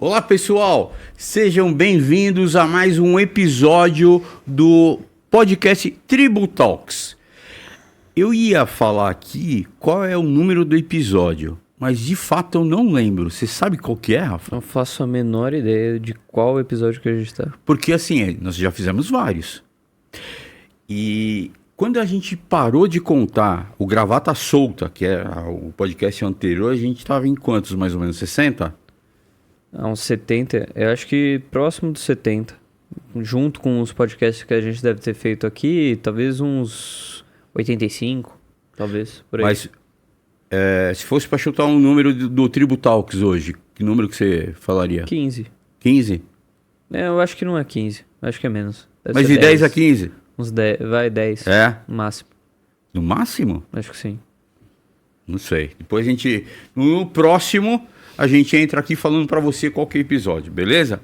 Olá pessoal, sejam bem-vindos a mais um episódio do podcast Tributalks. Eu ia falar aqui qual é o número do episódio, mas de fato eu não lembro. Você sabe qual que é, Rafa? Não faço a menor ideia de qual episódio que a gente tá. Porque assim, nós já fizemos vários. E quando a gente parou de contar o Gravata Solta, que é o podcast anterior, a gente estava em quantos mais ou menos? 60? Uns 70, eu acho que próximo dos 70. Junto com os podcasts que a gente deve ter feito aqui, talvez uns 85, talvez, por aí. Mas se fosse para chutar um número do Tributalks hoje, que número que você falaria? 15. 15? Eu acho que não é 15, acho que é menos. Deve Mas ser de 10 a 15? Uns 10, vai 10, no máximo. No máximo? Acho que sim. Não sei. Depois a gente, no próximo, a gente entra aqui falando para você qual que é o episódio, beleza?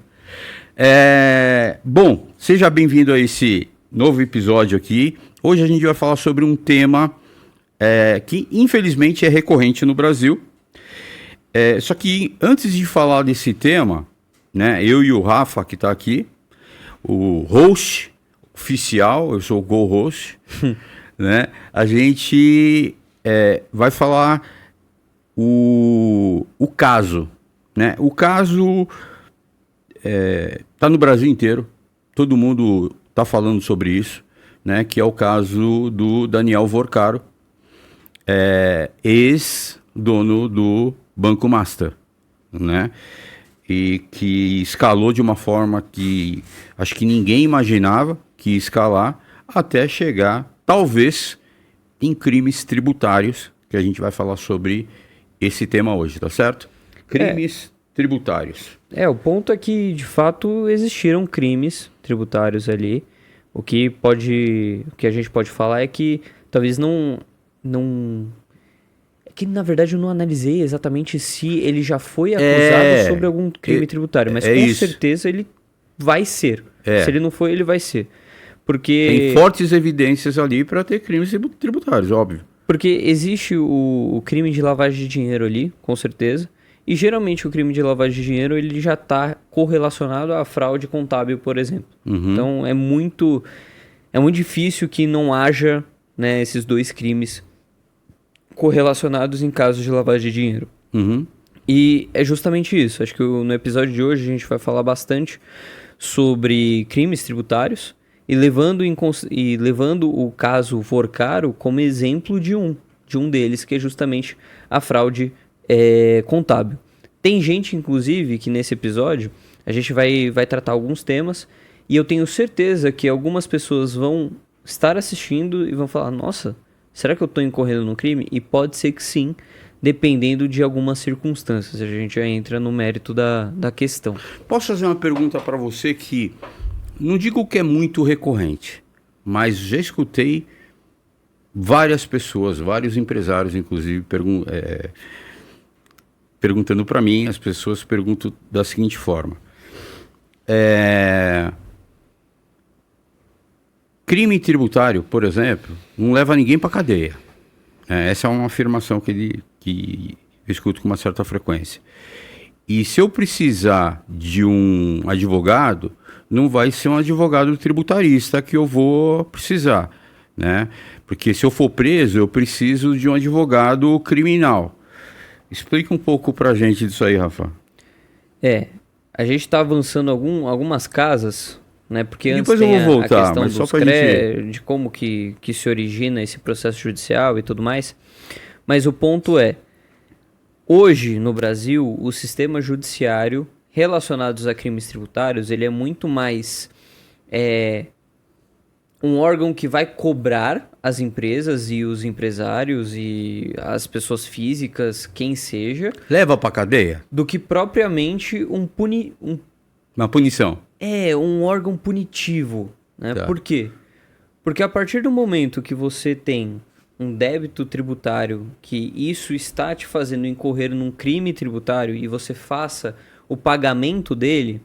Bom, seja bem-vindo a esse novo episódio aqui. Hoje a gente vai falar sobre um tema que infelizmente é recorrente no Brasil. Só que antes de falar desse tema, né, eu e o Rafa, que está aqui, o host oficial, eu sou o co-host, né, a gente vai falar o caso, né? O caso tá no Brasil inteiro, todo mundo tá falando sobre isso, né? Que é o caso do Daniel Vorcaro, ex-dono do Banco Master, né? E que escalou de uma forma que acho que ninguém imaginava que ia escalar, até chegar, talvez, em crimes tributários, que a gente vai falar sobre esse tema hoje, tá certo? Crimes tributários. O ponto é que, de fato, existiram crimes tributários ali. O que a gente pode falar é que talvez não... É que, na verdade, eu não analisei exatamente se ele já foi acusado sobre algum crime tributário, mas com certeza ele vai ser. Se ele não foi, ele vai ser. Porque... Tem fortes evidências ali para ter crimes tributários, óbvio. Porque existe o crime de lavagem de dinheiro ali, com certeza. E geralmente o crime de lavagem de dinheiro ele já está correlacionado à fraude contábil, por exemplo. Uhum. Então é muito difícil que não haja, né, esses dois crimes correlacionados em casos de lavagem de dinheiro. Uhum. E é justamente isso. Acho que no episódio de hoje a gente vai falar bastante sobre crimes tributários e levando o caso Vorcaro como exemplo de um deles, que é justamente a fraude contábil. Tem gente, inclusive, que nesse episódio a gente vai tratar alguns temas e eu tenho certeza que algumas pessoas vão estar assistindo e vão falar, nossa, será que eu estou incorrendo no crime? E pode ser que sim, dependendo de algumas circunstâncias. A gente já entra no mérito da questão. Posso fazer uma pergunta para você que não digo que é muito recorrente, mas já escutei várias pessoas, vários empresários, inclusive, perguntando para mim. As pessoas perguntam da seguinte forma: crime tributário, por exemplo, não leva ninguém para cadeia. Essa é uma afirmação que eu escuto com uma certa frequência. E se eu precisar de um advogado, não vai ser um advogado tributarista que eu vou precisar, né? Porque se eu for preso, eu preciso de um advogado criminal. Explica um pouco pra gente disso aí, Rafa. A gente está avançando algumas casas, né? Porque antes depois tem eu vou voltar, a questão mas só dos pra gente... de como que se origina esse processo judicial e tudo mais. Mas o ponto é, hoje no Brasil, o sistema judiciário relacionados a crimes tributários, ele é muito mais um órgão que vai cobrar as empresas e os empresários e as pessoas físicas, quem seja... Leva pra cadeia? Do que propriamente Uma punição. Um órgão punitivo, né? Tá. Por quê? Porque a partir do momento que você tem um débito tributário, que isso está te fazendo incorrer num crime tributário e você faça o pagamento dele,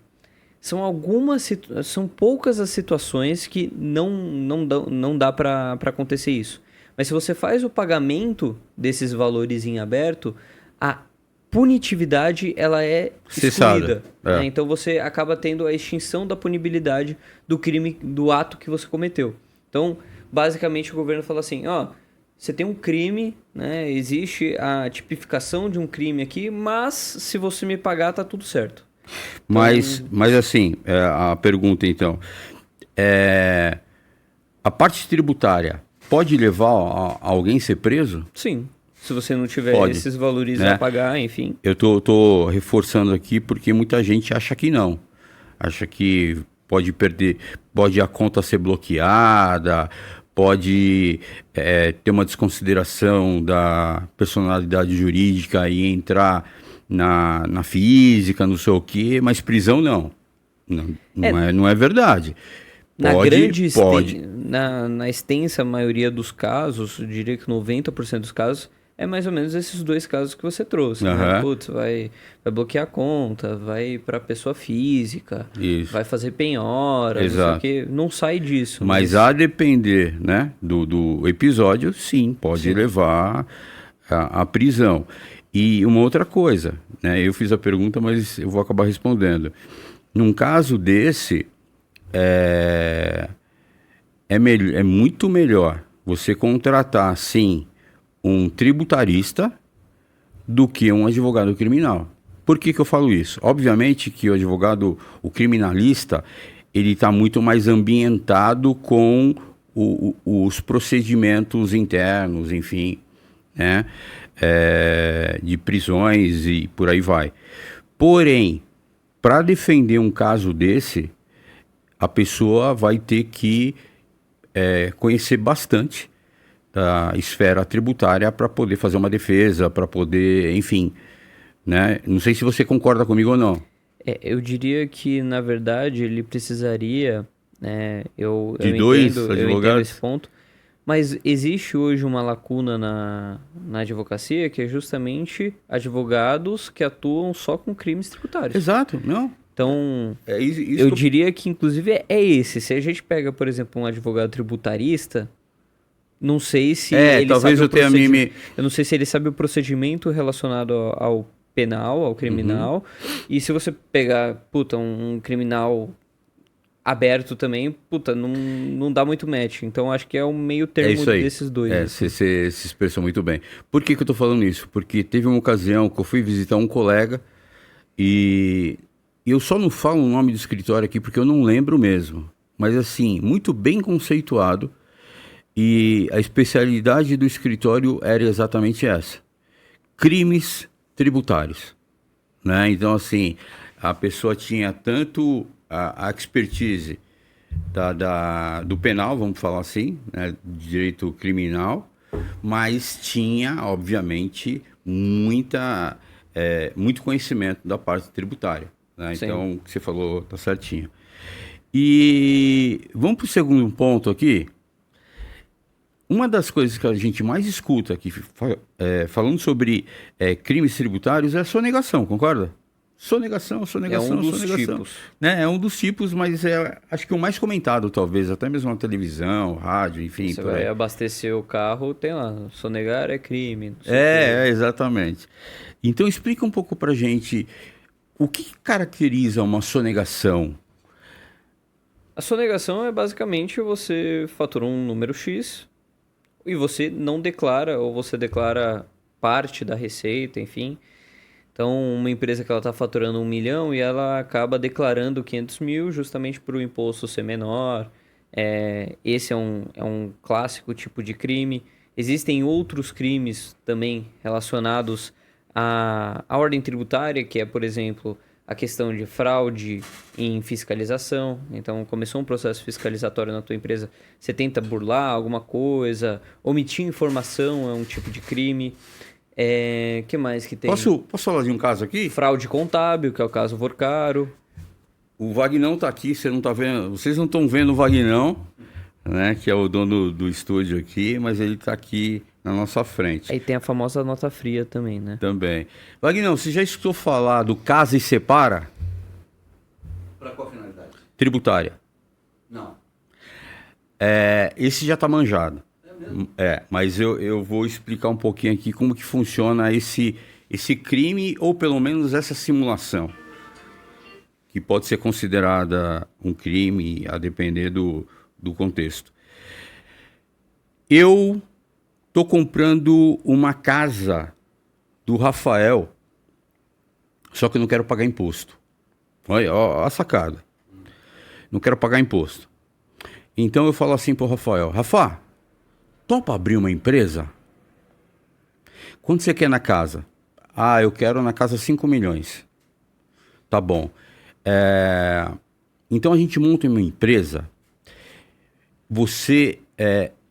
são poucas as situações que não dá para acontecer isso. Mas se você faz o pagamento desses valores em aberto, a punitividade ela é Cessada. excluída. Né? Então você acaba tendo a extinção da punibilidade do crime, do ato que você cometeu. Então, basicamente, o governo fala assim, ó, você tem um crime, né? Existe a tipificação de um crime aqui, mas se você me pagar, tá tudo certo. Mas assim, a pergunta então, a parte tributária pode levar alguém a ser preso? Sim. Se você não tiver Pode, esses valores né? a pagar, enfim. Eu tô reforçando aqui porque muita gente acha que não. Acha que pode perder, pode a conta ser bloqueada, pode ter uma desconsideração da personalidade jurídica e entrar na física, não sei o quê, mas prisão não. Não é verdade. Na extensa maioria dos casos, eu diria que 90% dos casos, é mais ou menos esses dois casos que você trouxe. Né? Putz, vai bloquear a conta, vai para pessoa física, vai fazer penhora, não sei o quê. Não sai disso. Mas a depender, né, do episódio, sim, pode levar à prisão. E uma outra coisa, né, eu fiz a pergunta, mas eu vou acabar respondendo. Num caso desse, é muito melhor você contratar, sim, um tributarista do que um advogado criminal. Por que eu falo isso? Obviamente que o advogado, o criminalista, ele está muito mais ambientado com os procedimentos internos, enfim, né? De prisões e por aí vai. Porém, para defender um caso desse, a pessoa vai ter que conhecer bastante da esfera tributária para poder fazer uma defesa, para poder, enfim, né? Não sei se você concorda comigo ou não. Eu diria que, na verdade, ele precisaria, né, eu dois entendo esse ponto, mas existe hoje uma lacuna na advocacia que é justamente advogados que atuam só com crimes tributários. Exato, não? Então, eu diria que, inclusive, é esse. Se a gente pega, por exemplo, um advogado tributarista, não sei se ele talvez sabe eu tenha eu não sei se ele sabe o procedimento relacionado ao penal, ao criminal. E se você pegar, um criminal aberto também, não dá muito match. Então acho que é um meio termo desses dois. Assim. Você se expressou muito bem. Por que eu tô falando isso? Porque teve uma ocasião que eu fui visitar um colega e eu só não falo o nome do escritório aqui porque eu não lembro mesmo. Mas assim, muito bem conceituado. E a especialidade do escritório era exatamente essa: crimes tributários, né? Então, assim, a pessoa tinha tanto a expertise do penal, vamos falar assim, né? Direito criminal, mas tinha, obviamente, muito conhecimento da parte tributária, né? Então, o que você falou tá certinho. E vamos para o segundo ponto aqui. Uma das coisas que a gente mais escuta aqui, falando sobre crimes tributários, é a sonegação, concorda? Sonegação. É um dos tipos. Né? É um dos tipos, mas acho que o mais comentado, talvez, até mesmo na televisão, rádio, enfim. Você vai abastecer o carro, tem lá, sonegar é crime. Exatamente. Então explica um pouco pra gente o que caracteriza uma sonegação. A sonegação é basicamente você faturou um número X e você não declara, ou você declara parte da receita, enfim. Então, uma empresa que ela está faturando 1 milhão e ela acaba declarando 500 mil justamente para o imposto ser menor. Esse é um clássico tipo de crime. Existem outros crimes também relacionados à ordem tributária, que é, por exemplo, a questão de fraude em fiscalização. Então, começou um processo fiscalizatório na tua empresa, você tenta burlar alguma coisa, omitir informação é um tipo de crime. Que mais que tem? Posso falar de um caso aqui? Fraude contábil, que é o caso Vorcaro. O Vagnão tá aqui, você não tá vendo, vocês não estão vendo o Vagnão, né, que é o dono do estúdio aqui, mas ele tá aqui na nossa frente. Aí tem a famosa nota fria também, né? Também. Vagnão, você já escutou falar do Casa e Separa? Para qual finalidade? Tributária. Não. Esse já tá manjado. É mesmo? Mas eu vou explicar um pouquinho aqui como que funciona esse esse crime ou pelo menos essa simulação, que pode ser considerada um crime a depender do contexto. Eu estou comprando uma casa do Rafael, só que eu não quero pagar imposto. Olha, ó, a sacada. Não quero pagar imposto. Então eu falo assim pro Rafael: Rafa, topa abrir uma empresa? Quanto você quer na casa? Ah, eu quero na casa 5 milhões. Tá bom. Então a gente monta uma empresa, você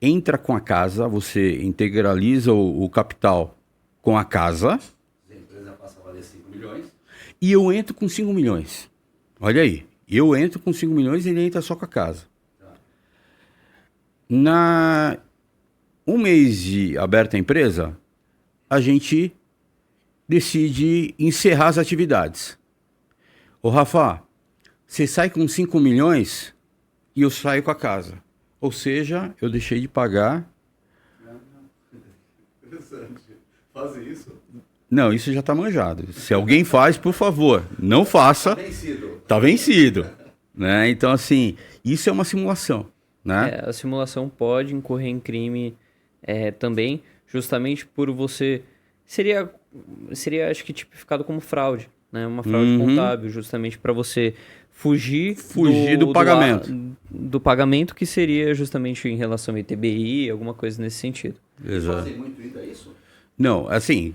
entra com a casa, você integraliza o capital com a casa. A empresa passa a valer 5 milhões. E eu entro com 5 milhões. Olha aí. Eu entro com 5 milhões e ele entra só com a casa. Na um mês de aberta a empresa, a gente decide encerrar as atividades. Ô Rafa, você sai com 5 milhões e eu saio com a casa. Ou seja, eu deixei de pagar. Interessante. Fazem isso? Não, isso já está manjado. Se alguém faz, por favor, não faça. Vencido. Tá vencido. Né? Então, assim, isso é uma simulação. Né? A simulação pode incorrer em crime também, justamente por você... Seria, acho que, tipificado como fraude, né? Uma fraude contábil, justamente para você fugir do pagamento. Do pagamento, que seria justamente em relação ao ITBI, alguma coisa nesse sentido. Exato. Fazem muito ainda isso? Não, assim,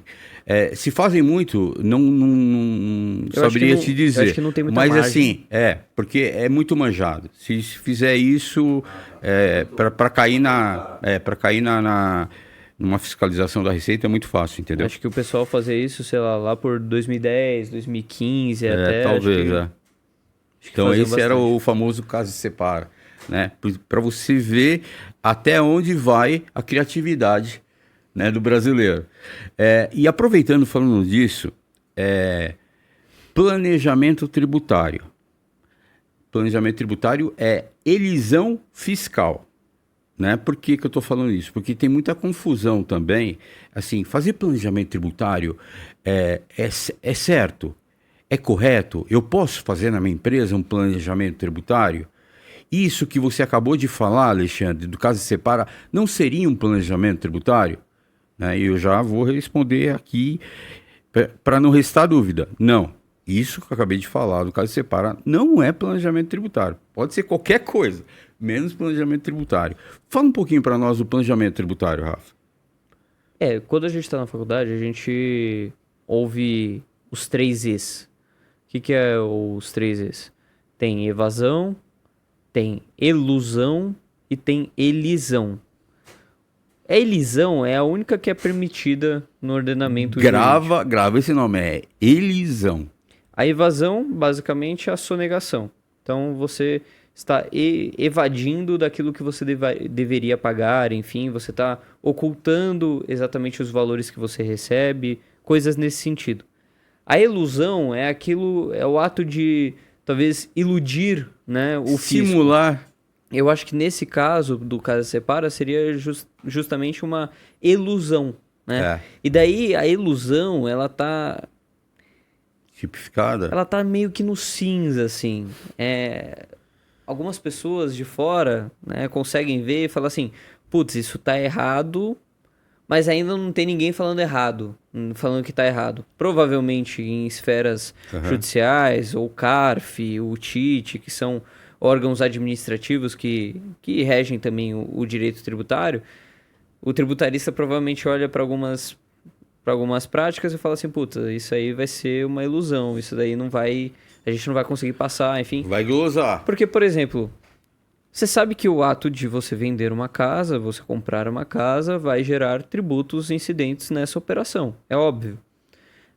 se fazem muito, não saberia te dizer. Eu acho que não tem muita Mas margem. assim, porque é muito manjado. Se fizer isso, para cair numa fiscalização da Receita é muito fácil, entendeu? Acho que o pessoal fazer isso, sei lá por 2010, 2015 até... Talvez, acho que Então faziam esse era bastante. o famoso caso de separa, né? Para você ver até onde vai a criatividade, né, do brasileiro. E aproveitando, falando disso, planejamento tributário. Planejamento tributário é elisão fiscal. Né? Por que eu estou falando isso? Porque tem muita confusão também. Assim, fazer planejamento tributário é certo? É correto? Eu posso fazer na minha empresa um planejamento tributário? Isso que você acabou de falar, Alexandre, do caso de separa, não seria um planejamento tributário? Né? E eu já vou responder aqui para não restar dúvida. Não. Isso que eu acabei de falar do caso de separa não é planejamento tributário. Pode ser qualquer coisa, menos planejamento tributário. Fala um pouquinho para nós do planejamento tributário, Rafa. Quando a gente está na faculdade, a gente ouve os 3 E's. O que é os 3 E's? Tem evasão, tem elusão e tem elisão. A elisão é a única que é permitida no ordenamento jurídico. Grava esse nome, é elisão. A evasão, basicamente, é a sonegação. Então, você está evadindo daquilo que você deveria pagar, enfim, você está ocultando exatamente os valores que você recebe, coisas nesse sentido. A elusão é o ato de, talvez, iludir, né, o fisco. Simular. Eu acho que nesse caso, do caso separa, seria justamente uma elusão, né? E daí, a elusão, ela tá tipificada. Ela tá meio que no cinza, assim. Algumas pessoas de fora, né, conseguem ver e falar assim, putz, isso tá errado, mas ainda não tem ninguém falando errado, falando que tá errado. Provavelmente em esferas judiciais, ou CARF, o TIT, que são órgãos administrativos que regem também o direito tributário, o tributarista provavelmente olha para algumas práticas e fala assim, puta, isso aí vai ser uma ilusão, isso daí a gente não vai conseguir passar, enfim. Vai glosar. Porque, por exemplo, você sabe que o ato de você vender uma casa, você comprar uma casa, vai gerar tributos incidentes nessa operação, é óbvio.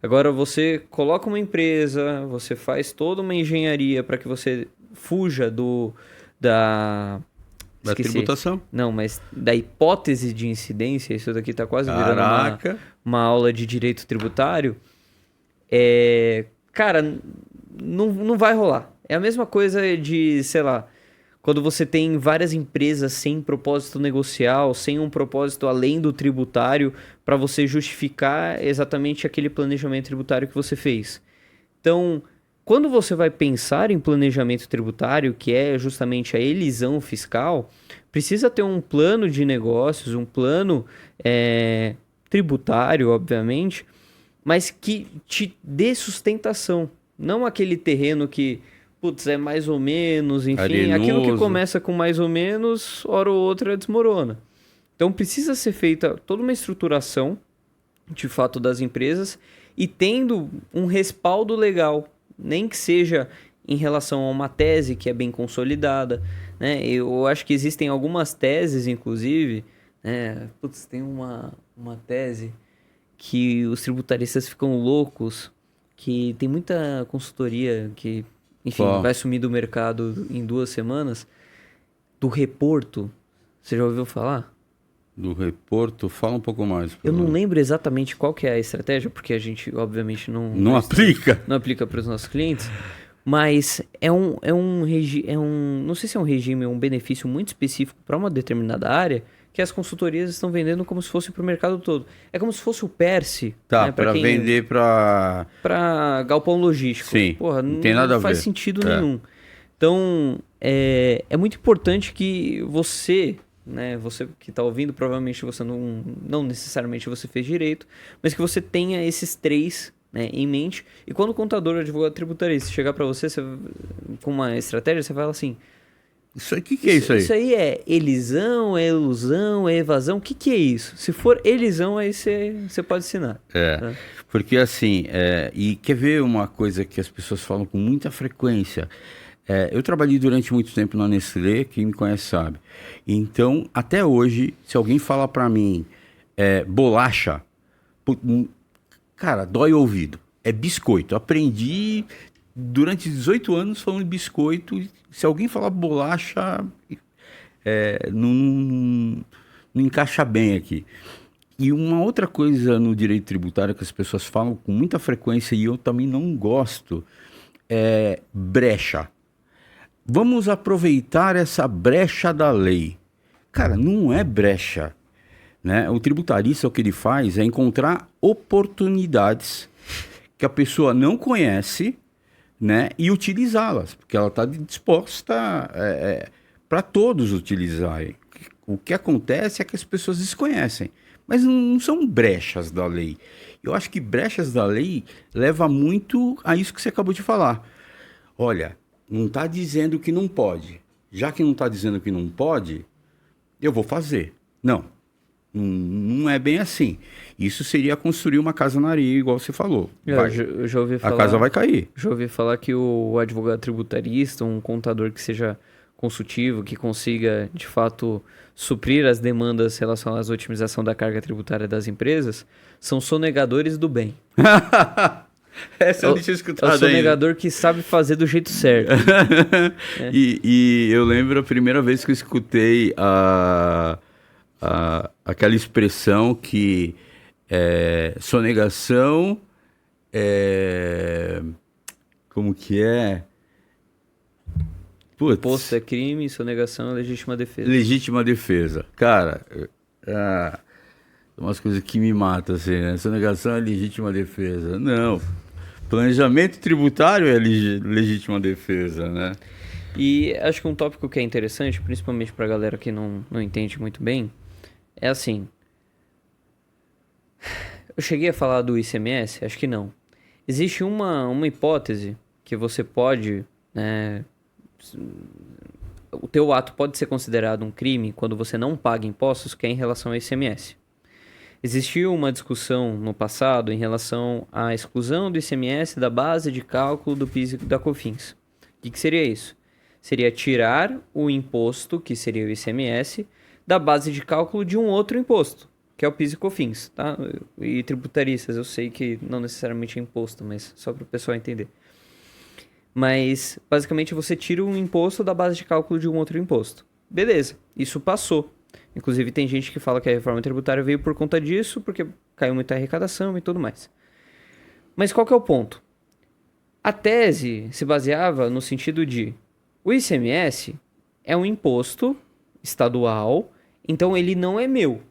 Agora, você coloca uma empresa, você faz toda uma engenharia para que você fuja da tributação? Não, mas da hipótese de incidência, isso daqui tá quase virando uma aula de direito tributário. Cara, não vai rolar. É a mesma coisa de, sei lá, quando você tem várias empresas sem propósito negocial, sem um propósito além do tributário, para você justificar exatamente aquele planejamento tributário que você fez. Então, quando você vai pensar em planejamento tributário, que é justamente a elisão fiscal, precisa ter um plano de negócios, um plano tributário, obviamente, mas que te dê sustentação. Não aquele terreno que, putz, é mais ou menos, enfim, Arenoso. aquilo que começa com mais ou menos, hora ou outra desmorona. Então precisa ser feita toda uma estruturação, de fato, das empresas e tendo um respaldo legal, nem que seja em relação a uma tese que é bem consolidada, né? Eu acho que existem algumas teses, inclusive, né? Putz, tem uma tese que os tributaristas ficam loucos, que tem muita consultoria que, enfim, Qual? vai sumir do mercado em 2 semanas, do reporto. Você já ouviu falar? Do reporto, fala um pouco mais. por Eu não favor. lembro exatamente qual que é a estratégia, porque a gente, obviamente, Não aplica? não aplica para os nossos clientes, mas não sei se é um regime ou um benefício muito específico para uma determinada área que as consultorias estão vendendo como se fosse para o mercado todo. É como se fosse o PERSE, Tá, né, para vender para... para galpão logístico. Sim, Porra, não tem nada a faz ver. sentido É. nenhum. Então, é muito importante que você, né, você que está ouvindo, provavelmente você não necessariamente você fez direito, mas que você tenha esses 3, né, em mente. E quando o contador ou advogado tributarista chegar para você, com uma estratégia, você fala assim: Isso aí, o que é isso aí? Isso aí é elisão, é ilusão, é evasão? O que é isso? Se for elisão, aí você pode assinar. É, porque assim, e quer ver uma coisa que as pessoas falam com muita frequência? Eu trabalhei durante muito tempo na Nestlé, quem me conhece sabe. Então, até hoje, se alguém falar pra mim bolacha, cara, dói o ouvido. É biscoito. Aprendi durante 18 anos falando de biscoito. Se alguém falar bolacha, não encaixa bem aqui. E uma outra coisa no direito tributário que as pessoas falam com muita frequência e eu também não gosto é brecha. Vamos aproveitar essa brecha da lei. Cara, não é brecha, né? O tributarista, o que ele faz é encontrar oportunidades que a pessoa não conhece, né? E utilizá-las, porque ela está disposta para todos utilizarem. O que acontece é que as pessoas desconhecem, mas não são brechas da lei. Eu acho que brechas da lei leva muito a isso que você acabou de falar. Olha, não está dizendo que não pode. Já que não está dizendo que não pode, eu vou fazer. Não é bem assim. Isso seria construir uma casa na areia, igual você falou. Eu já ouvi falar, a casa vai cair. Já ouvi falar que o advogado tributarista, um contador que seja consultivo, que consiga, de fato, suprir as demandas relacionadas à otimização da carga tributária das empresas, são sonegadores do bem. Essa eu não tinha escutado É o ainda. sonegador que sabe fazer do jeito certo. E eu lembro a primeira vez que eu escutei aquela expressão que sonegação como que é? Putz, Imposto é crime, sonegação é legítima defesa. legítima defesa. Cara, umas coisas que me matam, assim, né? Sonegação é legítima defesa. Não. Planejamento tributário é legítima defesa, né? E acho que um tópico que é interessante, principalmente para a galera que não entende muito bem, é assim. Eu cheguei a falar do ICMS? Acho que não. Existe uma hipótese que você pode, né, o teu ato pode ser considerado um crime quando você não paga impostos, que é em relação ao ICMS. Existiu uma discussão no passado em relação à exclusão do ICMS da base de cálculo do PIS e da COFINS. O que seria isso? Seria tirar o imposto, que seria o ICMS, da base de cálculo de um outro imposto, que é o PIS e COFINS, tá? E tributaristas, eu sei que não necessariamente é imposto, mas só para o pessoal entender. Mas, basicamente, você tira um imposto da base de cálculo de um outro imposto. Beleza, isso passou. Inclusive, tem gente que fala que a reforma tributária veio por conta disso, porque caiu muita arrecadação e tudo mais. Mas qual que é o ponto? A tese se baseava no sentido de o ICMS é um imposto estadual, então ele não é meu.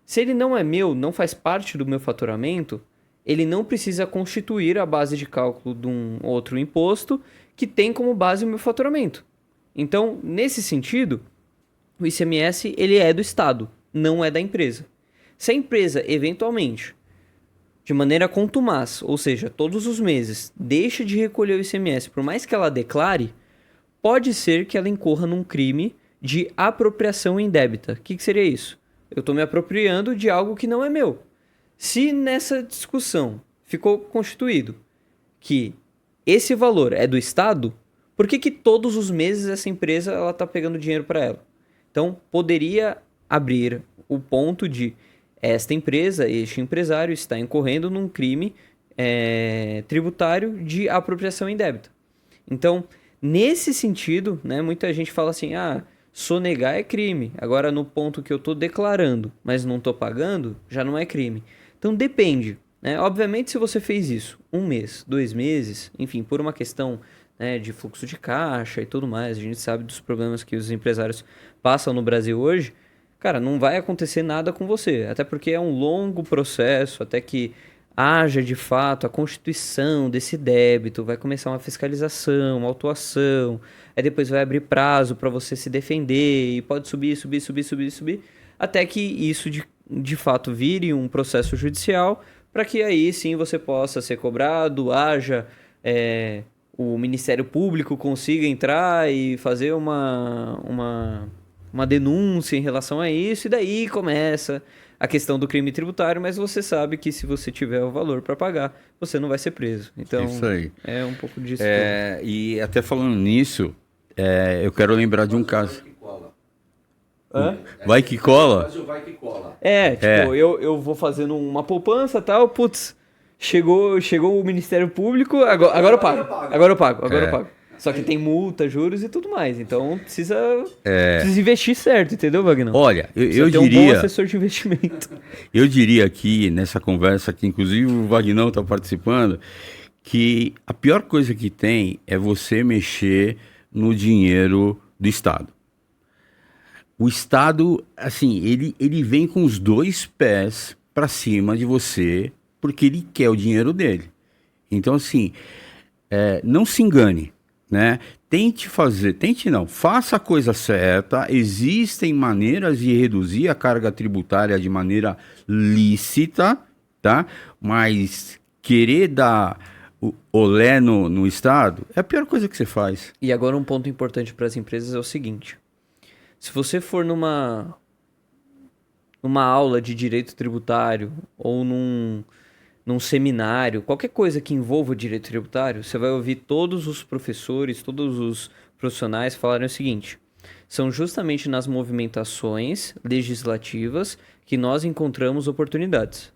Se ele não é meu, não faz parte do meu faturamento, ele não precisa constituir a base de cálculo de um outro imposto que tem como base o meu faturamento. Então, nesse sentido, o ICMS ele é do Estado, não é da empresa. Se a empresa, eventualmente, de maneira contumaz, ou seja, todos os meses, deixa de recolher o ICMS, por mais que ela declare, pode ser que ela incorra num crime de apropriação indébita. O que seria isso? Eu estou me apropriando de algo que não é meu. Se nessa discussão ficou constituído que esse valor é do Estado, por que todos os meses essa empresa está pegando dinheiro para ela? Então, poderia abrir o ponto de esta empresa, este empresário, está incorrendo num crime tributário de apropriação indébita. Então, nesse sentido, né, muita gente fala assim, sonegar é crime. Agora, no ponto que eu estou declarando, mas não estou pagando, já não é crime. Então, depende. Né? Obviamente, se você fez isso 1 mês, 2 meses, enfim, por uma questão, né, de fluxo de caixa e tudo mais, a gente sabe dos problemas que os empresários passam no Brasil hoje, cara, não vai acontecer nada com você. Até porque é um longo processo, até que haja de fato a constituição desse débito, vai começar uma fiscalização, uma autuação, aí depois vai abrir prazo para você se defender e pode subir, até que isso de fato vire um processo judicial, para que aí sim você possa ser cobrado, haja o Ministério Público consiga entrar e fazer uma denúncia em relação a isso, e daí começa a questão do crime tributário, mas você sabe que se você tiver o valor para pagar, você não vai ser preso. Então, isso aí. É um pouco disso. E até falando nisso, eu quero lembrar de um caso. Vai que cola? Vai que cola. Eu vou fazendo uma poupança e tal, putz, chegou o Ministério Público, agora eu pago. Só que tem multa, juros e tudo mais. Então precisa investir certo, entendeu, Wagner? Olha, eu diria... um bom assessor de investimento. Eu diria aqui, nessa conversa que inclusive o Wagner está participando, que a pior coisa que tem é você mexer no dinheiro do Estado. O Estado, assim, ele vem com os 2 pés para cima de você, porque ele quer o dinheiro dele. Então, assim, não se engane, né? Faça a coisa certa. Existem maneiras de reduzir a carga tributária de maneira lícita, tá? Mas querer dar o olé no Estado é a pior coisa que você faz. E agora um ponto importante para as empresas é o seguinte: se você for numa aula de direito tributário ou num seminário, qualquer coisa que envolva direito tributário, você vai ouvir todos os professores, todos os profissionais falarem o seguinte: são justamente nas movimentações legislativas que nós encontramos oportunidades.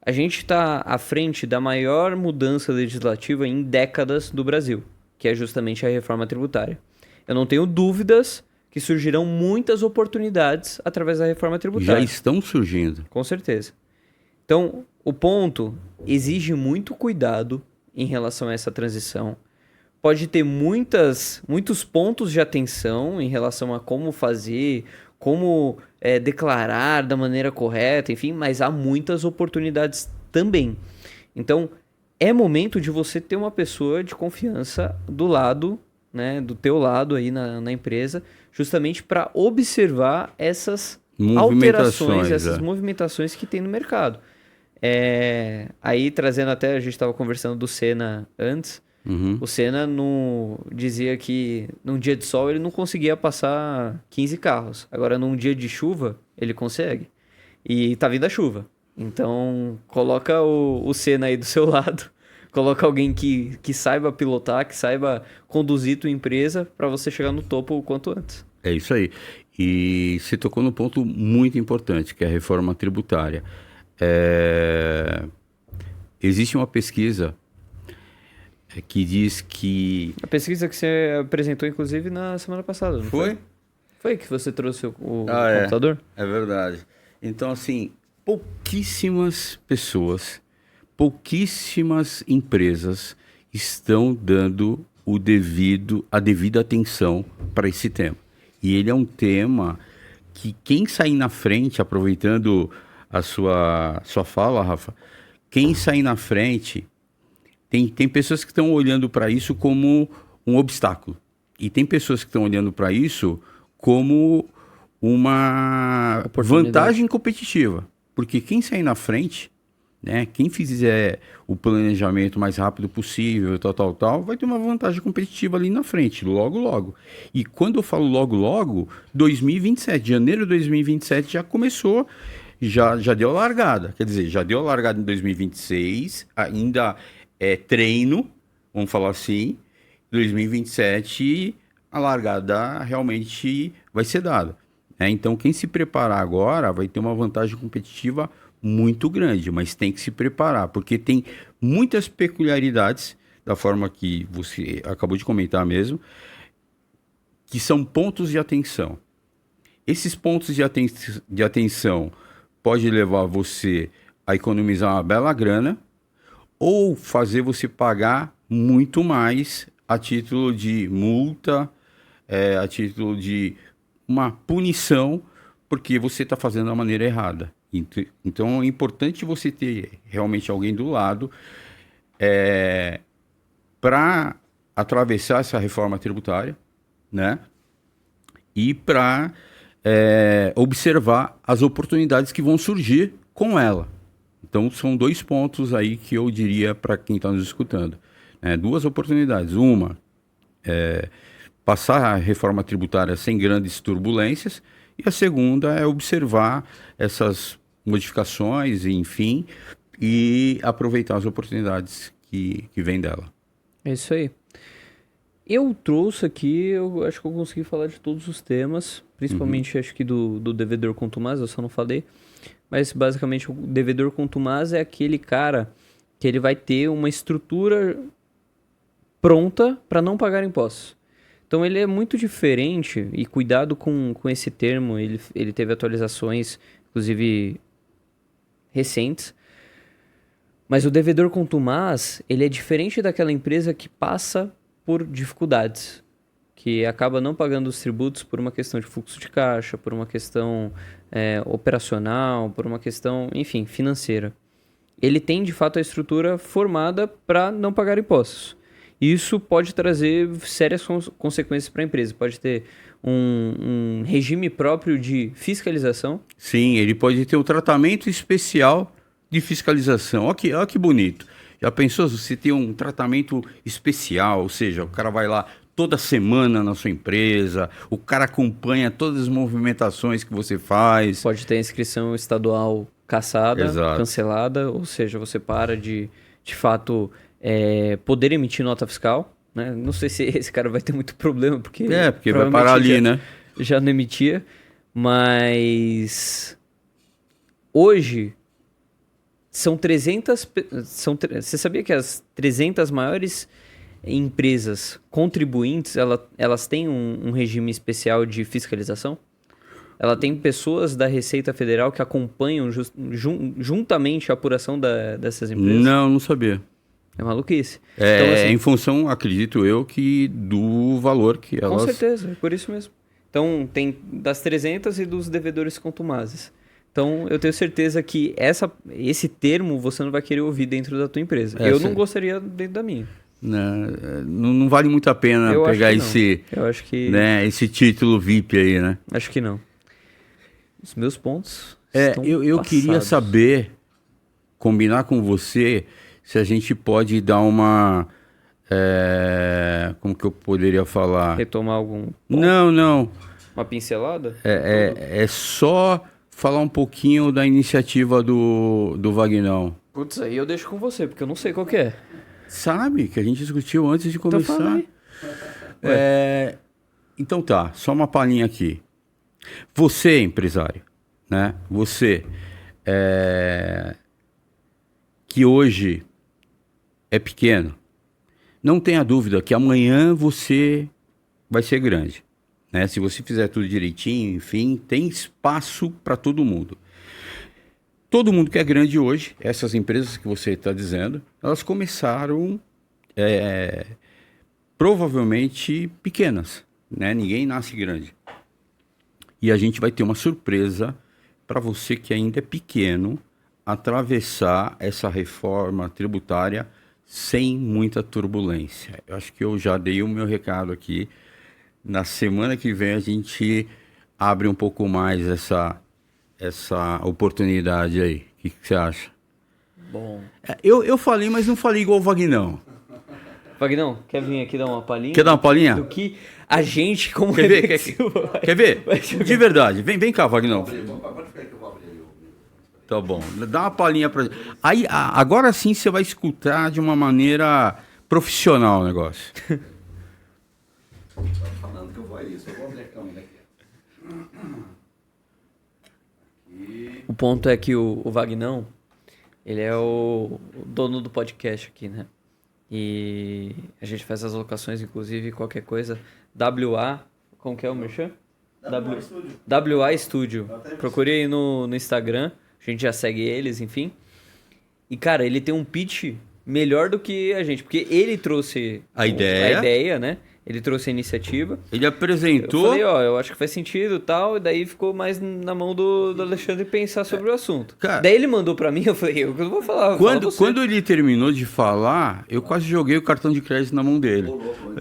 A gente está à frente da maior mudança legislativa em décadas do Brasil, que é justamente a reforma tributária. Eu não tenho dúvidas que surgirão muitas oportunidades através da reforma tributária. Já estão surgindo. Com certeza. Então, o ponto exige muito cuidado em relação a essa transição. Pode ter muitos pontos de atenção em relação a como fazer, como declarar da maneira correta, enfim, mas há muitas oportunidades também. Então, é momento de você ter uma pessoa de confiança do lado, né, do teu lado aí na empresa, justamente para observar essas alterações, essas movimentações que tem no mercado. Aí trazendo até, a gente estava conversando do Senna antes, o Senna dizia que num dia de sol ele não conseguia passar 15 carros, agora num dia de chuva ele consegue, e tá vindo a chuva, então coloca o Senna aí do seu lado, coloca alguém que saiba pilotar, que saiba conduzir tua empresa para você chegar no topo o quanto antes. É isso aí. E você tocou num ponto muito importante, que é a reforma tributária. Existe uma pesquisa que diz que... A pesquisa que você apresentou, inclusive, na semana passada, não foi? Foi que você trouxe o computador? É verdade. Então, assim, pouquíssimas pessoas, pouquíssimas empresas estão dando a devida atenção para esse tema. E ele é um tema que quem sair na frente, aproveitando a sua fala, Rafa, quem sair na frente, tem pessoas que estão olhando para isso como um obstáculo. E tem pessoas que estão olhando para isso como uma vantagem competitiva. Porque quem sair na frente, né, quem fizer o planejamento mais rápido possível, tal, vai ter uma vantagem competitiva ali na frente, logo. E quando eu falo logo, 2027, janeiro de 2027 já começou, já deu a largada. Quer dizer, já deu a largada em 2026, ainda é treino, vamos falar assim. 2027, a largada realmente vai ser dada. Né? Então, quem se preparar agora vai ter uma vantagem competitiva muito grande, mas tem que se preparar, porque tem muitas peculiaridades, da forma que você acabou de comentar mesmo, que são pontos de atenção. Esses pontos de atenção pode levar você a economizar uma bela grana ou fazer você pagar muito mais a título de multa, a título de uma punição, porque você está fazendo da maneira errada. Então é importante você ter realmente alguém do lado para atravessar essa reforma tributária, né? E para observar as oportunidades que vão surgir com ela. Então são 2 pontos aí que eu diria para quem está nos escutando. 2 oportunidades. Uma, passar a reforma tributária sem grandes turbulências, e a segunda é observar essas modificações, enfim, e aproveitar as oportunidades que vêm dela. É isso aí. Eu trouxe aqui, eu acho que eu consegui falar de todos os temas, principalmente acho que do devedor contumaz, eu só não falei, mas basicamente o devedor contumaz é aquele cara que ele vai ter uma estrutura pronta para não pagar impostos. Então ele é muito diferente, e cuidado com esse termo, ele teve atualizações, inclusive recentes, mas o devedor contumaz, ele é diferente daquela empresa que passa por dificuldades, que acaba não pagando os tributos por uma questão de fluxo de caixa, por uma questão operacional, por uma questão, enfim, financeira. Ele tem, de fato, a estrutura formada para não pagar impostos. Isso pode trazer sérias consequências para a empresa. Pode ter um regime próprio de fiscalização. Sim, ele pode ter um tratamento especial de fiscalização. Olha que bonito. Já pensou se você tem um tratamento especial, ou seja, o cara vai lá toda semana na sua empresa, o cara acompanha todas as movimentações que você faz. Pode ter inscrição estadual cassada, Exato. cancelada, ou seja, você para de fato, poder emitir nota fiscal. Né? Não sei se esse cara vai ter muito problema, porque vai parar ali, né? Já não emitia, mas hoje são 300... Você sabia que as 300 maiores empresas contribuintes, elas têm um regime especial de fiscalização? Ela tem pessoas da Receita Federal que acompanham juntamente a apuração dessas empresas? Não sabia. É maluquice. Então, assim, em função, acredito eu, que do valor que elas... Com certeza, é por isso mesmo. Então, tem das 300 e dos devedores contumazes. Então, eu tenho certeza que esse termo você não vai querer ouvir dentro da tua empresa. Eu não gostaria dentro da minha. Não vale muito a pena pegar esse título VIP aí, né? Acho que não. Os meus pontos estão eu queria saber, combinar com você, se a gente pode dar uma... como que eu poderia falar? Retomar algum ponto? Não. Uma pincelada? É só falar um pouquinho da iniciativa do Vagnão. Putz, aí eu deixo com você, porque eu não sei qual que é. Sabe, que a gente discutiu antes de começar. Então fala aí. Então tá, só uma palhinha aqui. Você, empresário, né? Você que hoje é pequeno, não tenha dúvida que amanhã você vai ser grande, né? Se você fizer tudo direitinho, enfim, tem espaço para todo mundo. Todo mundo que é grande hoje, essas empresas que você está dizendo, elas começaram provavelmente pequenas, né? Ninguém nasce grande. E a gente vai ter uma surpresa para você que ainda é pequeno atravessar essa reforma tributária sem muita turbulência. Eu acho que eu já dei o meu recado aqui. Na semana que vem a gente abre um pouco mais essa oportunidade aí. O que você acha? Bom. Eu falei, mas não falei igual o Vagnão. Vagnão, quer vir aqui dar uma palhinha? Quer dar uma palhinha? Do que a gente, como Quer ver? Rebeca Silva, Quer ver? De verdade. Vem cá, Vagnão. Pode ficar que eu vou abrir ali. Tá bom. Dá uma palhinha pra gente. Aí, agora sim você vai escutar de uma maneira profissional o negócio. Tô falando que eu vou a isso. Eu vou abrir a câmera aqui. O ponto é que o Vagnão, ele é o dono do podcast aqui, né? E a gente faz as locações, inclusive, qualquer coisa. WA, como que é o merchan? WA Studio. Procure aí no Instagram, a gente já segue eles, enfim. E, cara, ele tem um pitch melhor do que a gente, porque ele trouxe A ideia, né? Ele trouxe a iniciativa. Ele Eu apresentou. falei, eu acho que faz sentido e tal, e daí ficou mais na mão do Alexandre pensar sobre o assunto. Cara, daí ele mandou pra mim, eu falei, eu não vou falar. Quando ele terminou de falar, eu quase joguei o cartão de crédito na mão dele.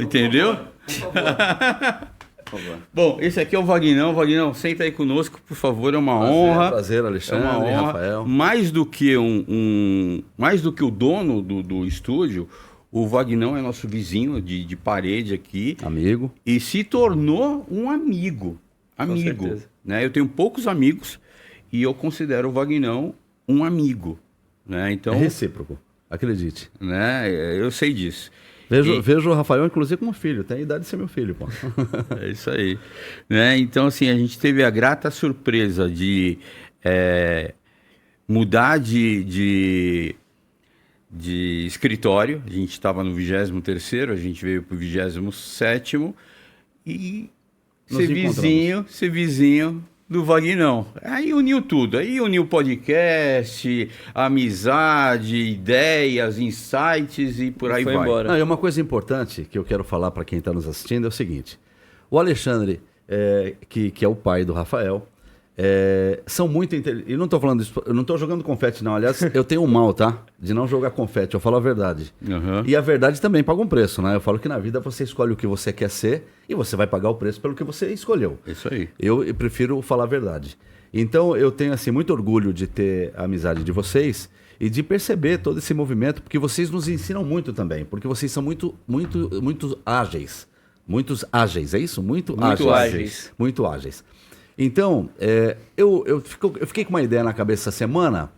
Entendeu? Por favor. Por favor. Bom, esse aqui é o Vagnão. Vagnão, senta aí conosco, por favor, é uma honra. Prazer, É Alexandre, uma honra. Rafael. Mais do que mais do que o dono do estúdio, o Vagnão é nosso vizinho de parede aqui Amigo. e se tornou um amigo. Amigo. certeza. Né? Eu tenho poucos amigos e eu considero o Vagnão um amigo. Né? Então, É recíproco, acredite. né? Eu sei disso. Vejo o Rafael, inclusive, como filho. Tem a idade de ser meu filho, pô. É isso aí. Né? Então, assim, a gente teve a grata surpresa de mudar de escritório. A gente estava no 23º, a gente veio para o 27º e Nos ser vizinho do Vagnão. Aí uniu tudo. Aí uniu podcast, amizade, ideias, insights e por aí Foi vai. embora. Não, e uma coisa importante que eu quero falar para quem está nos assistindo é o seguinte. O Alexandre, que é o pai do Rafael, são muito inteligentes. E não estou falando isso, eu não estou jogando confete, não. Aliás, eu tenho um mal, tá? De não jogar confete, eu falo a verdade. Uhum. E a verdade também paga um preço, né? Eu falo que na vida você escolhe o que você quer ser e você vai pagar o preço pelo que você escolheu. Isso aí. Eu prefiro falar a verdade. Então, eu tenho assim muito orgulho de ter a amizade de vocês e de perceber todo esse movimento, porque vocês nos ensinam muito também, porque vocês são muito ágeis. Muitos ágeis, é isso? Muito ágeis. Muito ágeis. Então, eu fiquei com uma ideia na cabeça essa semana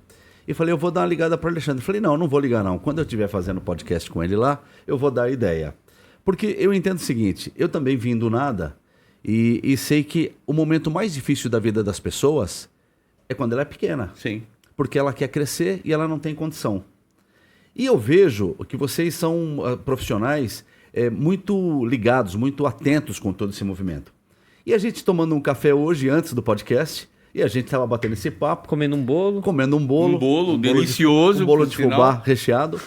e falei, eu vou dar uma ligada para o Alexandre. Falei, não vou ligar não. Quando eu estiver fazendo podcast com ele lá, eu vou dar a ideia. Porque eu entendo o seguinte, eu também vim do nada e sei que o momento mais difícil da vida das pessoas é quando ela é pequena. Sim. Porque ela quer crescer e ela não tem condição. E eu vejo que vocês são profissionais muito ligados, muito atentos com todo esse movimento. E a gente tomando um café hoje, antes do podcast, e a gente estava batendo esse papo, Comendo um bolo. comendo um bolo. Um bolo delicioso, Um bolo por de sinal. fubá recheado.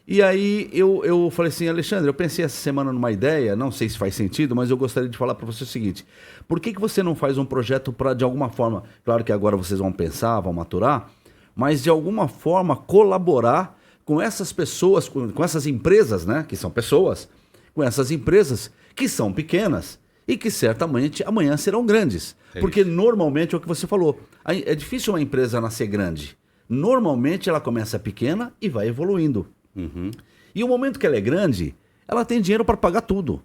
E aí eu falei assim, Alexandre, eu pensei essa semana numa ideia, não sei se faz sentido, mas eu gostaria de falar para você o seguinte. Por que você não faz um projeto para, de alguma forma, claro que agora vocês vão pensar, vão maturar, mas de alguma forma colaborar com essas pessoas, com essas empresas, né, que são pessoas, com essas empresas que são pequenas e que certamente amanhã serão grandes. Porque normalmente é o que você falou, é difícil uma empresa nascer grande. Normalmente ela começa pequena e vai evoluindo. Uhum. E o momento que ela é grande, ela tem dinheiro para pagar tudo.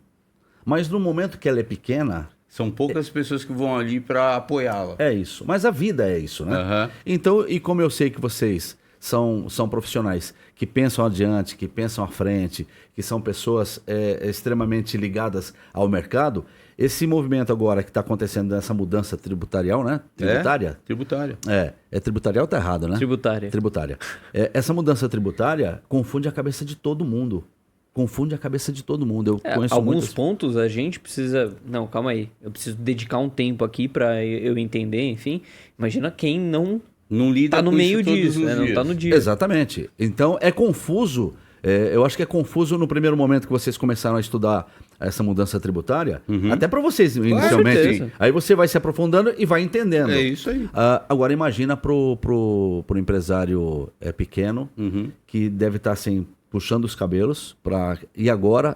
Mas no momento que ela é pequena, São poucas pessoas que vão ali para apoiá-la. é isso. Mas a vida é isso, né? Aham. Então, e como eu sei que vocês são profissionais que pensam adiante, que pensam à frente, que são pessoas extremamente ligadas ao mercado, esse movimento agora que está acontecendo nessa mudança tributarial, né? Tributária? Tributária. Tributarial tá errado, né? Tributária. Essa mudança tributária confunde a cabeça de todo mundo. Confunde a cabeça de todo mundo. Eu conheço Alguns muitas... pontos a gente precisa... Não, calma aí. Eu preciso dedicar um tempo aqui pra eu entender, enfim. Imagina quem não lida tá no com meio isso todos disso, os né? Não dias. tá no dia. Exatamente. Então é confuso. Eu acho que é confuso no primeiro momento que vocês começaram a estudar essa mudança tributária, até para vocês inicialmente. certeza. Aí você vai se aprofundando e vai entendendo. É isso aí. Agora imagina pro empresário pequeno que deve estar assim puxando os cabelos para e agora.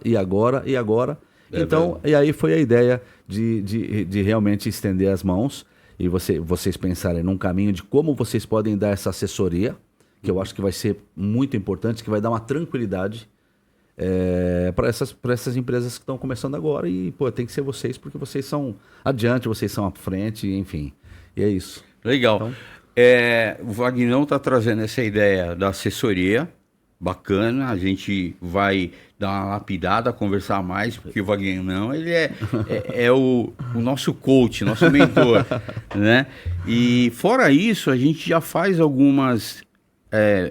Então, e aí foi a ideia de realmente estender as mãos e vocês pensarem num caminho de como vocês podem dar essa assessoria, que eu acho que vai ser muito importante, que vai dar uma tranquilidade para essas empresas que estão começando agora. E, pô, tem que ser vocês, porque vocês são adiante, vocês são à frente, enfim. E é isso. Legal. Então. O Vagnão está trazendo essa ideia da assessoria. Bacana, a gente vai dar uma lapidada, conversar mais, porque o Vagnão, ele é o nosso coach, nosso mentor, né? E fora isso, a gente já faz algumas...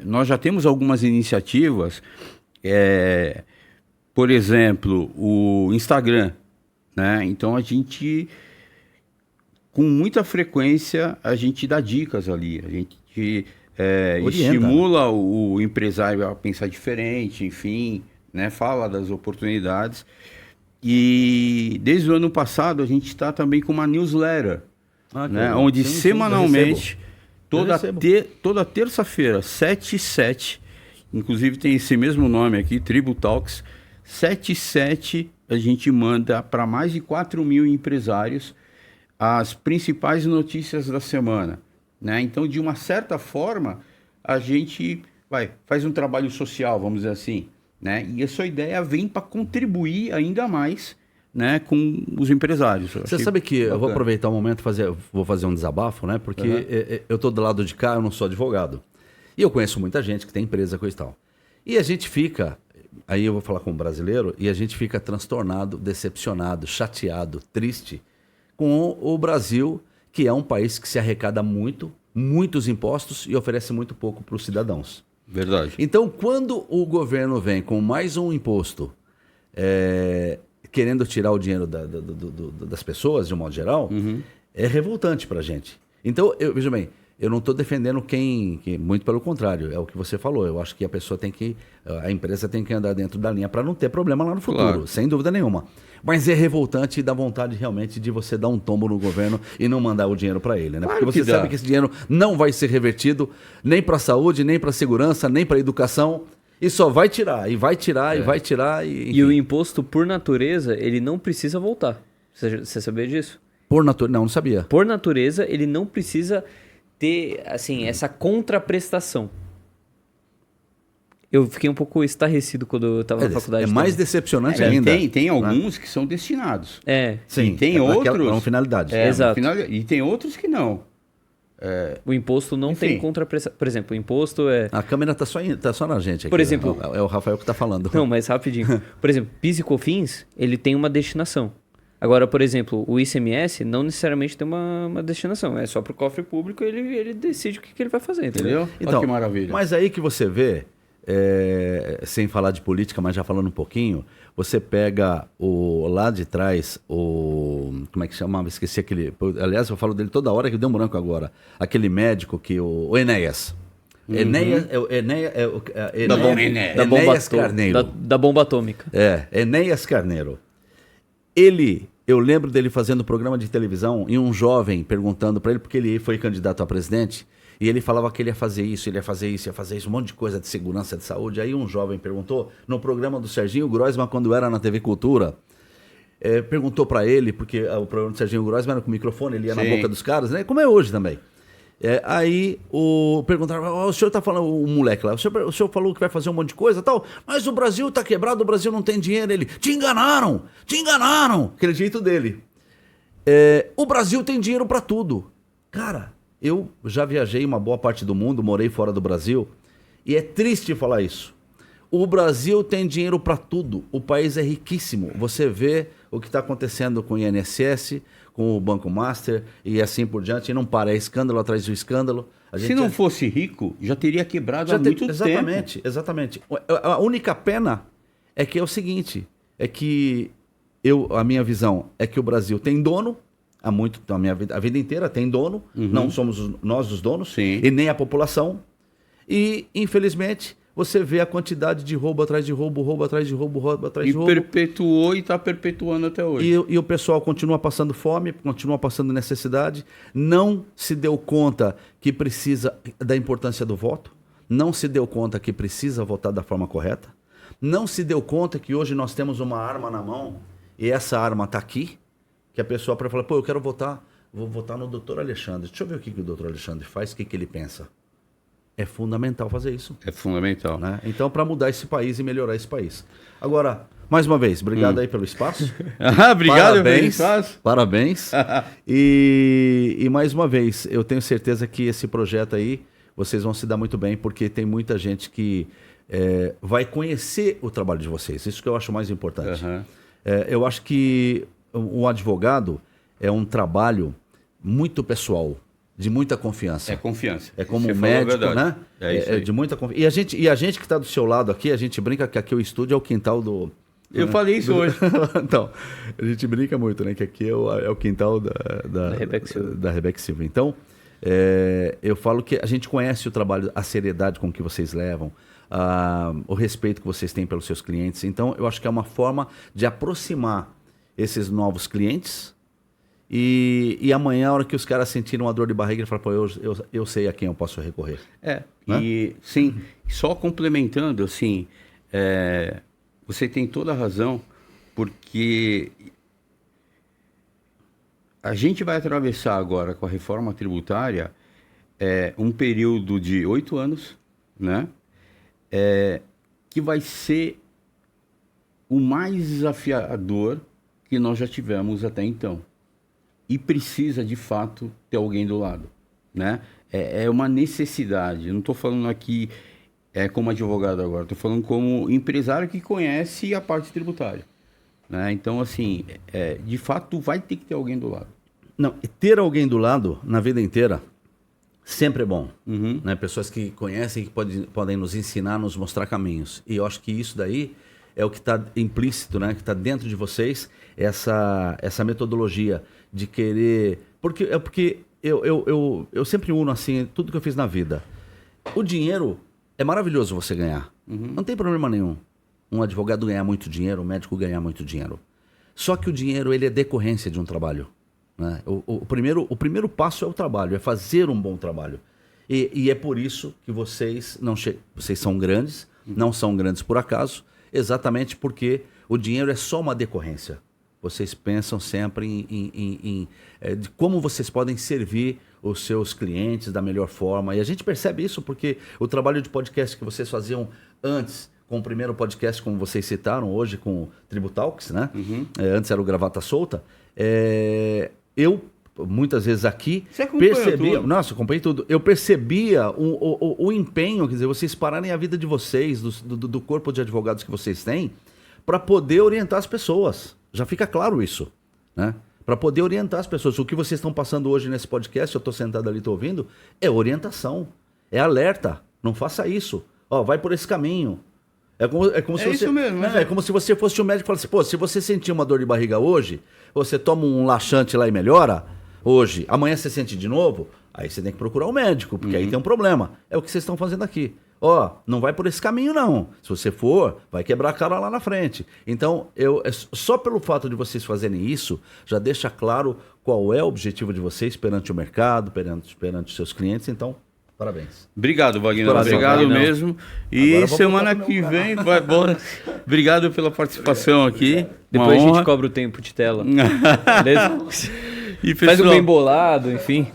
nós já temos algumas iniciativas, por exemplo, o Instagram, né? Então a gente, com muita frequência, a gente dá dicas ali, a gente estimula o empresário a pensar diferente, enfim, né? Fala das oportunidades. E desde o ano passado a gente está também com uma newsletter, né? Onde semanalmente, toda terça-feira, 7h07, inclusive tem esse mesmo nome aqui, Tributalks, 7h07, a gente manda para mais de 4.000 empresários as principais notícias da semana, né? Então, de uma certa forma, a gente faz um trabalho social, vamos dizer assim, né? E a sua ideia vem para contribuir ainda mais, né, com os empresários. Você sabe que eu vou aproveitar o momento vou fazer um desabafo, né? Porque eu tô do lado de cá, eu não sou advogado. E eu conheço muita gente que tem empresa, coisa e tal. E a gente fica, aí eu vou falar com um brasileiro, e a gente fica transtornado, decepcionado, chateado, triste com o Brasil, que é um país que se arrecada muitos impostos e oferece muito pouco para os cidadãos. Verdade. Então, quando o governo vem com mais um imposto, querendo tirar o dinheiro das pessoas, de um modo geral, é revoltante para a gente. Então, veja bem, eu não estou defendendo muito pelo contrário, é o que você falou. Eu acho que a empresa tem que andar dentro da linha para não ter problema lá no futuro, claro, sem dúvida nenhuma. Mas é revoltante e dá vontade realmente de você dar um tombo no governo e não mandar o dinheiro para ele, né? Claro, porque você sabe que esse dinheiro não vai ser revertido nem para a saúde, nem para a segurança, nem para a educação. E só vai tirar, e vai tirar, e vai tirar. E o imposto, por natureza, ele não precisa voltar. Você sabia disso? Não sabia. Por natureza, ele não precisa ter, assim, essa contraprestação. Eu fiquei um pouco estarrecido quando eu estava na faculdade. É mais decepcionante ainda. Tem alguns que são destinados. Sim. E tem outros... É uma finalidade. Exato. E tem outros que não. O imposto não tem contraprestação. Por exemplo, o imposto é... A câmera tá só na gente aqui. Por exemplo... É o Rafael que está falando. Não, mas rapidinho. Por exemplo, PIS e COFINS, ele tem uma destinação. Agora, por exemplo, o ICMS não necessariamente tem uma destinação. É só para o cofre público, ele decide o que ele vai fazer, entendeu? Então, olha que maravilha. Mas aí que você vê, sem falar de política, mas já falando um pouquinho, você pega lá de trás, como é que chamava? Esqueci aquele... Aliás, eu falo dele toda hora, que deu um branco agora. Aquele médico o Enéas. Enéas Carneiro. Da bomba atômica. Enéas Carneiro. Eu lembro dele fazendo programa de televisão e um jovem perguntando para ele, porque ele foi candidato a presidente, e ele falava que ele ia fazer isso, um monte de coisa de segurança, de saúde. Aí um jovem perguntou, no programa do Serginho Groisman, quando era na TV Cultura, perguntou para ele, porque o programa do Serginho Groisman era com o microfone, ele ia na boca dos caras, né? Como é hoje também. Aí perguntaram, o senhor tá falando, o moleque lá, o senhor falou que vai fazer um monte de coisa e tal, mas o Brasil tá quebrado, o Brasil não tem dinheiro. Ele, te enganaram, aquele jeito dele. O Brasil tem dinheiro para tudo. Cara, eu já viajei uma boa parte do mundo, morei fora do Brasil, e é triste falar isso. O Brasil tem dinheiro para tudo, o país é riquíssimo. Você vê o que está acontecendo com o INSS, com o Banco Master e assim por diante, e não para, é escândalo atrás do escandalo. Se não fosse rico, já teria quebrado há muito tempo. Exatamente. A única pena é que é o seguinte, é que a minha visão é que o Brasil tem dono, a vida inteira tem dono, não somos nós os donos, Sim. e nem a população, e infelizmente você vê a quantidade de roubo atrás de roubo, roubo atrás de roubo, roubo atrás E de roubo. perpetuou e está perpetuando até hoje. E o pessoal continua passando fome, continua passando necessidade, não se deu conta que precisa da importância do voto, não se deu conta que precisa votar da forma correta, não se deu conta que hoje nós temos uma arma na mão e essa arma está aqui, que a pessoa para falar, pô, eu quero votar, vou votar no doutor Alexandre. Deixa eu ver o que o doutor Alexandre faz, o que ele pensa. É fundamental fazer isso. É fundamental. Né? Então, para mudar esse país e melhorar esse país. Agora, mais uma vez, obrigado aí pelo espaço. Obrigado, Parabéns. pelo Parabéns. E mais uma vez, eu tenho certeza que esse projeto aí, vocês vão se dar muito bem, porque tem muita gente que vai conhecer o trabalho de vocês. Isso que eu acho mais importante. Uhum. Eu acho que o advogado é um trabalho muito pessoal, de muita confiança. É confiança. É como Você um falou a médico, verdade. né? É isso aí. de muita confiança. E a gente que está do seu lado aqui, a gente brinca que aqui o estúdio é o quintal do... Eu falei isso hoje. Então, a gente brinca muito, né? Que aqui é o quintal da Rebeca Silva. Da Rebeca Silva. Então, eu falo que a gente conhece o trabalho, a seriedade com que vocês levam, o respeito que vocês têm pelos seus clientes. Então, eu acho que é uma forma de aproximar esses novos clientes. E amanhã, a hora que os caras sentiram uma dor de barriga, ele fala, pô, eu sei a quem eu posso recorrer. Né? E sim, só complementando, assim, você tem toda a razão, porque a gente vai atravessar agora com a reforma tributária um período de 8 anos, né? Que vai ser o mais desafiador que nós já tivemos até então. E precisa, de fato, ter alguém do lado, né? É uma necessidade. Eu não estou falando aqui como advogado agora, estou falando como empresário que conhece a parte tributária, né? Então, assim, de fato, vai ter que ter alguém do lado. Não, e ter alguém do lado, na vida inteira, sempre é bom. Uhum. Né? Pessoas que conhecem, que podem nos ensinar, nos mostrar caminhos. E eu acho que isso daí é o que está implícito, né? Que está dentro de vocês, essa metodologia de querer... Porque eu sempre uno assim, tudo que eu fiz na vida. O dinheiro é maravilhoso você ganhar. Uhum. Não tem problema nenhum. Um advogado ganhar muito dinheiro, um médico ganhar muito dinheiro. Só que o dinheiro, ele é decorrência de um trabalho. Né? O primeiro passo é o trabalho, é fazer um bom trabalho. E é por isso que vocês vocês são grandes, não são grandes por acaso, exatamente porque o dinheiro é só uma decorrência. Vocês pensam sempre de como vocês podem servir os seus clientes da melhor forma. E a gente percebe isso porque o trabalho de podcast que vocês faziam antes, com o primeiro podcast, como vocês citaram, hoje com o Tributalks, né? Uhum. Antes era o Gravata Solta. Eu, muitas vezes aqui, percebia... tudo. Nossa, eu acompanhei tudo. Eu percebia o empenho, quer dizer, vocês pararem a vida de vocês, do corpo de advogados que vocês têm, para poder orientar as pessoas. Já fica claro isso, né? Para poder orientar as pessoas. O que vocês estão passando hoje nesse podcast, eu estou sentado ali, estou ouvindo, é orientação, é alerta. Não faça isso. Ó, vai por esse caminho. É como se você, isso mesmo, né? É como se você fosse um médico e falasse, pô, se você sentir uma dor de barriga hoje, você toma um laxante lá e melhora, hoje, amanhã você sente de novo, aí você tem que procurar um médico, porque aí tem um problema. É o que vocês estão fazendo aqui. Ó, não vai por esse caminho não. Se você for, vai quebrar a cara lá na frente. Então, só pelo fato de vocês fazerem isso, já deixa claro qual é o objetivo de vocês perante o mercado, perante os seus clientes. Então, parabéns. Obrigado, Wagner. Coração, Obrigado Wagner. mesmo. E Agora vou semana voltar pro que meu vem vai embora. Obrigado pela participação aqui. Depois Uma a honra. gente cobra o tempo de tela. Beleza? E, Faz um pessoal, bem bolado, enfim.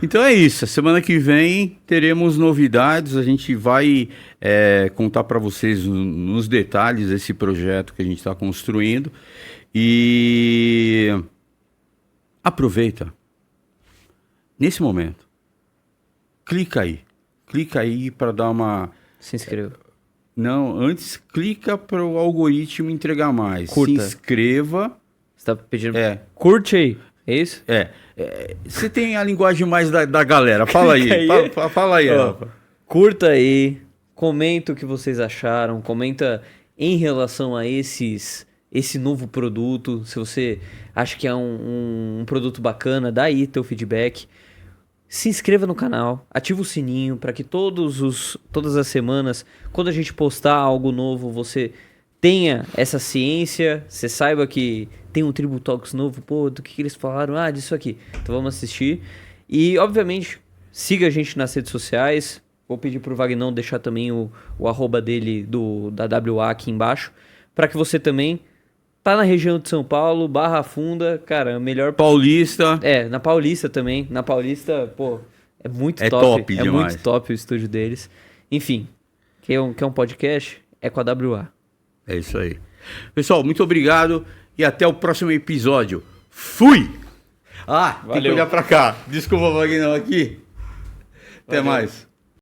então é isso. Semana que vem teremos novidades. A gente vai contar para vocês nos detalhes esse projeto que a gente está construindo. E aproveita. Nesse momento, clica aí para dar uma... Se inscreva. Não, antes clica para o algoritmo entregar mais. Curta. Se inscreva. Você tá pedindo... É. Curte aí. É isso? Você tem a linguagem mais da galera. Fala aí. Clica aí. Fala aí, Ó, Rafa. curta aí. Comenta o que vocês acharam. Comenta em relação a esse novo produto. Se você acha que é um produto bacana, dá aí teu feedback. se inscreva no canal, ativa o sininho para que todas as semanas, quando a gente postar algo novo, você tenha essa ciência, você saiba que tem um Tributalks novo, pô, do que eles falaram? Ah, disso aqui. Então vamos assistir. E, obviamente, siga a gente nas redes sociais. Vou pedir pro Vagnão deixar também o arroba dele da WA aqui embaixo, para que você também tá na região de São Paulo, Barra Funda, cara, melhor... Paulista. Na Paulista também. Na Paulista, pô, é muito É top. top É demais. muito top o estúdio deles. Enfim, quer um podcast? É com a WA. É isso aí. Pessoal, muito obrigado e até o próximo episódio. Fui! Ah, tem que Valeu. olhar pra cá. Desculpa, Vagnão, aqui. Até Valeu. mais.